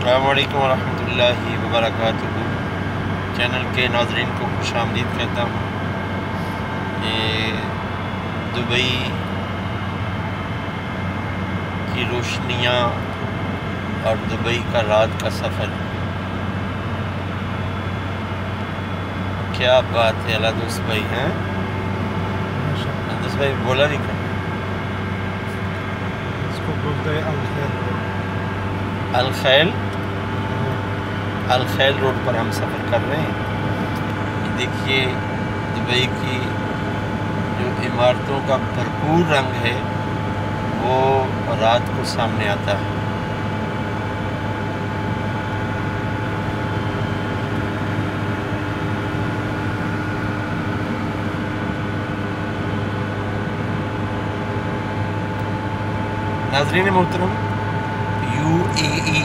السلام علیکم ورحمۃ اللہ وبرکاتہ۔ چینل کے ناظرین کو خوش آمدید کہتا ہوں۔ یہ دبئی کی روشنیاں اور دبئی کا رات کا سفر، کیا بات ہے۔ اللہ دوست بھائی ہیں، دوست بھائی بولا نہیں کرنا، اس کو بولتے ہیں الخیل الخیل روڈ پر ہم سفر کر رہے ہیں۔ یہ دیکھیے دبئی کی جو عمارتوں کا بھرپور رنگ ہے وہ رات کو سامنے آتا ہے۔ ناظرین محترم، UAE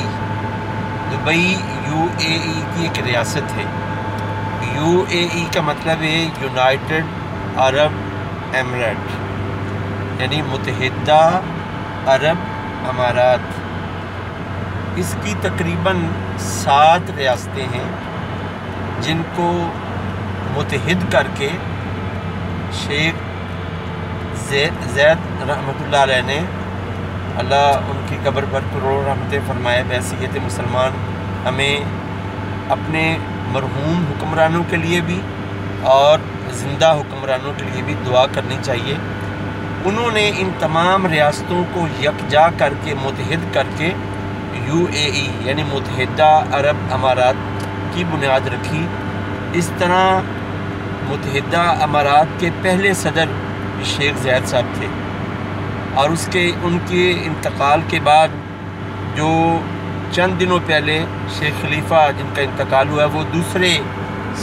دبئی UAE کی ایک ریاست ہے۔ UAE کا مطلب ہے یونائٹڈ عرب ایمریٹ، یعنی متحدہ عرب امارات۔ اس کی تقریباً 7 ریاستیں ہیں جن کو متحد کر کے شیخ زید رحمۃ اللہ علیہ نے، اللہ ان کی قبر پر کروڑ رحمتیں فرمائے، بحیثیت مسلمان ہمیں اپنے مرحوم حکمرانوں کے لیے بھی اور زندہ حکمرانوں کے لیے بھی دعا کرنی چاہیے۔ انہوں نے ان تمام ریاستوں کو یکجا کر کے، متحد کر کے UAE یعنی متحدہ عرب امارات کی بنیاد رکھی۔ اس طرح متحدہ امارات کے پہلے صدر شیخ زید صاحب تھے، اور ان کے انتقال کے بعد جو چند دنوں پہلے شیخ خلیفہ جن کا انتقال ہوا، وہ دوسرے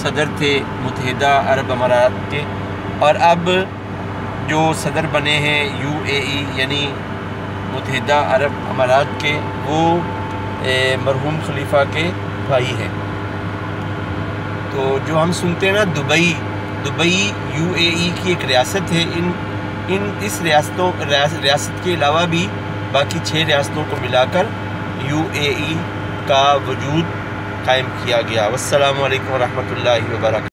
صدر تھے متحدہ عرب امارات کے، اور اب جو صدر بنے ہیں UAE یعنی متحدہ عرب امارات کے، وہ مرحوم خلیفہ کے بھائی ہیں۔ تو جو ہم سنتے ہیں نا دبئی UAE کی ایک ریاست ہے۔ اس ریاست کے علاوہ بھی باقی 6 ریاستوں کو ملا کر UAE کا وجود قائم کیا گیا۔ والسلام علیکم ورحمۃ اللہ وبرکاتہ۔